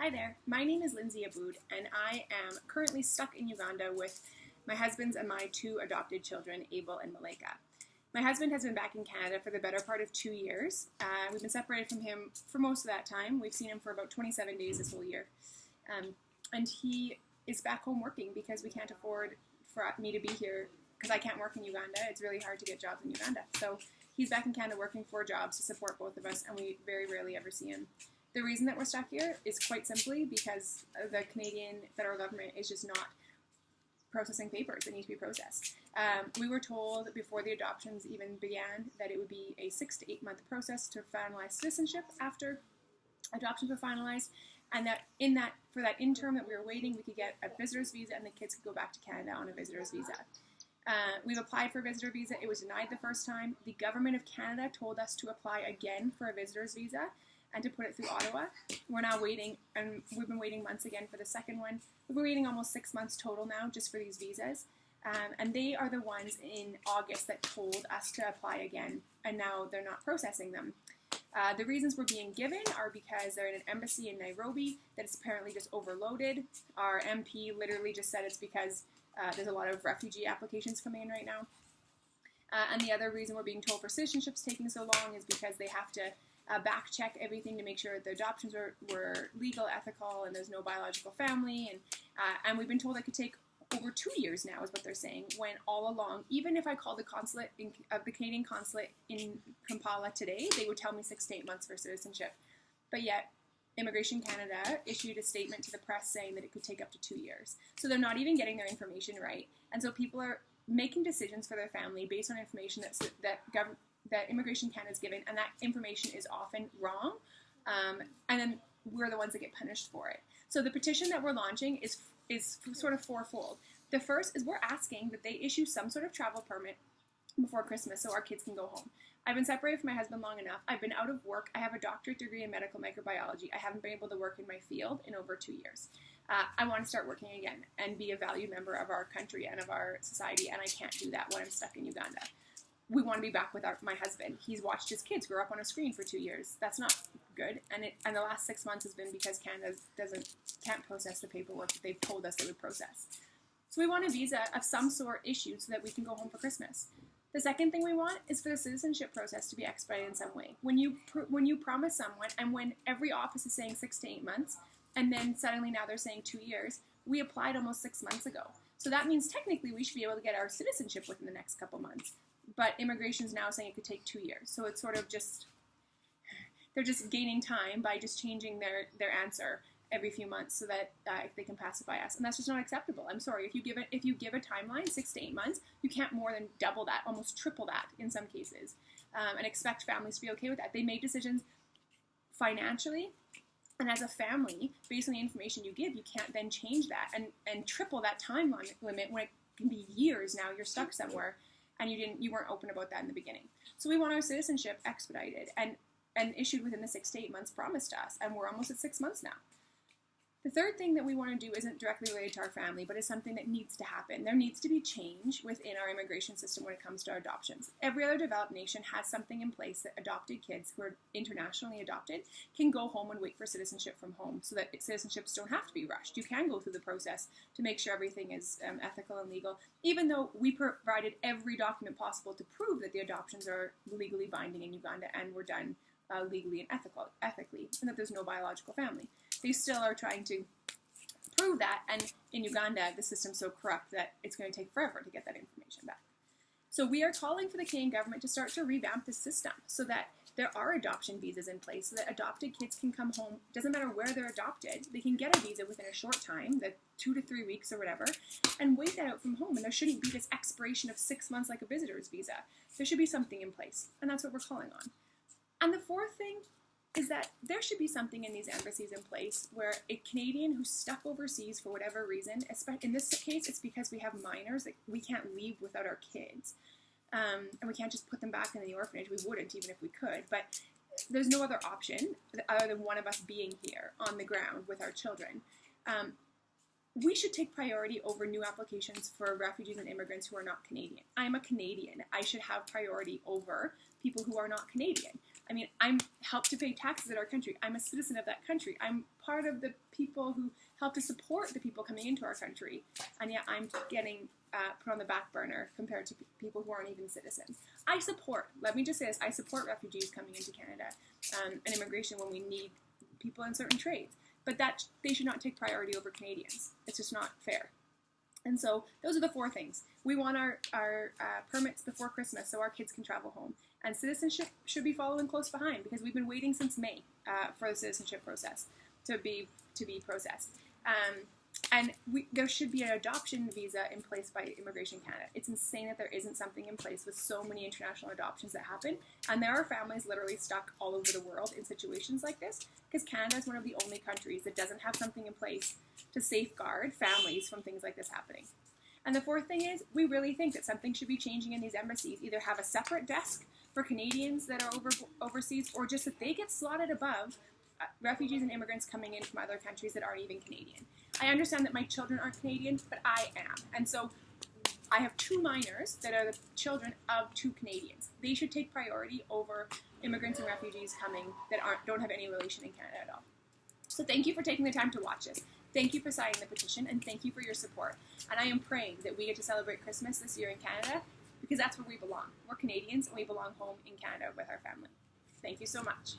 Hi there, my name is Lindsay Aboud, and I am currently stuck in Uganda with my husband's and my two adopted children, Abel and Malika. My husband has been back in Canada for the better part of 2 years. We've been separated from him for most of that time. We've seen him for about 27 days this whole year. And he is back home working because we can't afford for me to be here because I can't work in Uganda. It's really hard to get jobs in Uganda. So he's back in Canada working 4 jobs to support both of us, and we very rarely ever see him. The reason that we're stuck here is quite simply because the Canadian federal government is just not processing papers that need to be processed. We were told before the adoptions even began that it would be a 6 to 8 month process to finalize citizenship after adoptions were finalized, and that for that interim that we were waiting, we could get a visitor's visa and the kids could go back to Canada on a visitor's visa. We've applied for a visitor visa. It was denied the first time. The government of Canada told us to apply again for a visitor's visa and to put it through Ottawa. We're now waiting, and we've been waiting months again for the second one. We've been waiting almost 6 months total now just for these visas. And they are the ones in August that told us to apply again, and now they're not processing them. The reasons we're being given are because they're in an embassy in Nairobi that is apparently just overloaded. Our MP literally just said it's because there's a lot of refugee applications coming in right now. And the other reason we're being told for citizenship's taking so long is because they have to back check everything to make sure the adoptions were legal, ethical, and there's no biological family. And we've been told it could take over 2 years now, is what they're saying, when all along, even if I called the consulate, the Canadian consulate in Kampala today, they would tell me 6 to 8 months for citizenship. But yet, Immigration Canada issued a statement to the press saying that it could take up to 2 years. So they're not even getting their information right. And so people are making decisions for their family based on information that Immigration Canada is given, and that information is often wrong, and then we're the ones that get punished for it. So the petition that we're launching is sort of fourfold. The first is we're asking that they issue some sort of travel permit before Christmas so our kids can go home. I've been separated from my husband long enough. I've been out of work. I have a doctorate degree in medical microbiology. I haven't been able to work in my field in over 2 years. I want to start working again and be a valued member of our country and of our society, and I can't do that when I'm stuck in Uganda. We want to be back with my husband. He's watched his kids grow up on a screen for 2 years. That's not good. And the last 6 months has been because Canada can't process the paperwork that they've told us they would process. So we want a visa of some sort issued so that we can go home for Christmas. The second thing we want is for the citizenship process to be expedited in some way. When you promise someone, and when every office is saying 6 to 8 months, and then suddenly now they're saying 2 years, we applied almost 6 months ago. So that means technically we should be able to get our citizenship within the next couple months. But immigration is now saying it could take 2 years. So it's sort of they're just gaining time by just changing their answer every few months so that they can pacify us. And that's just not acceptable. I'm sorry. If you give a timeline, 6 to 8 months, you can't more than double that, almost triple that in some cases, and expect families to be okay with that. They make decisions financially, and as a family, based on the information you give, you can't then change that and triple that time limit when it can be years now. You're stuck somewhere. And you weren't open about that in the beginning. So we want our citizenship expedited and issued within the 6 to 8 months promised to us, and we're almost at 6 months now. The third thing that we want to do isn't directly related to our family, but is something that needs to happen. There needs to be change within our immigration system when it comes to our adoptions. Every other developed nation has something in place that adopted kids who are internationally adopted can go home and wait for citizenship from home so that citizenships don't have to be rushed. You can go through the process to make sure everything is ethical and legal, even though we provided every document possible to prove that the adoptions are legally binding in Uganda and were done legally and ethically, and that there's no biological family. They still are trying to prove that, and in Uganda, the system's so corrupt that it's going to take forever to get that information back. So we are calling for the Canadian government to start to revamp the system so that there are adoption visas in place, so that adopted kids can come home. Doesn't matter where they're adopted, they can get a visa within a short time, the 2 to 3 weeks or whatever, and wait that out from home. And there shouldn't be this expiration of 6 months like a visitor's visa. There should be something in place, and that's what we're calling on. And the fourth thing is that there should be something in these embassies in place where a Canadian who's stuck overseas for whatever reason, in this case, it's because we have minors that we can't leave without our kids. And we can't just put them back in the orphanage. We wouldn't, even if we could. But there's no other option other than one of us being here on the ground with our children. We should take priority over new applications for refugees and immigrants who are not Canadian. I'm a Canadian. I should have priority over people who are not Canadian. I mean, I'm helped to pay taxes in our country. I'm a citizen of that country. I'm part of the people who help to support the people coming into our country. And yet I'm getting put on the back burner compared to people who aren't even citizens. Let me just say this, I support refugees coming into Canada and immigration when we need people in certain trades. But that they should not take priority over Canadians. It's just not fair. And so those are the 4 things. We want our permits before Christmas so our kids can travel home. And citizenship should be following close behind because we've been waiting since May for the citizenship process to be processed. And there should be an adoption visa in place by Immigration Canada. It's insane that there isn't something in place with so many international adoptions that happen. And there are families literally stuck all over the world in situations like this because Canada is one of the only countries that doesn't have something in place to safeguard families from things like this happening. And the 4th thing is, we really think that something should be changing in these embassies. Either have a separate desk for Canadians that are overseas, or just that they get slotted above refugees and immigrants coming in from other countries that aren't even Canadian. I understand that my children aren't Canadian, but I am. And so I have 2 minors that are the children of 2 Canadians. They should take priority over immigrants and refugees coming that don't have any relation in Canada at all. So thank you for taking the time to watch this. Thank you for signing the petition, and thank you for your support. And I am praying that we get to celebrate Christmas this year in Canada because that's where we belong. We're Canadians, and we belong home in Canada with our family. Thank you so much.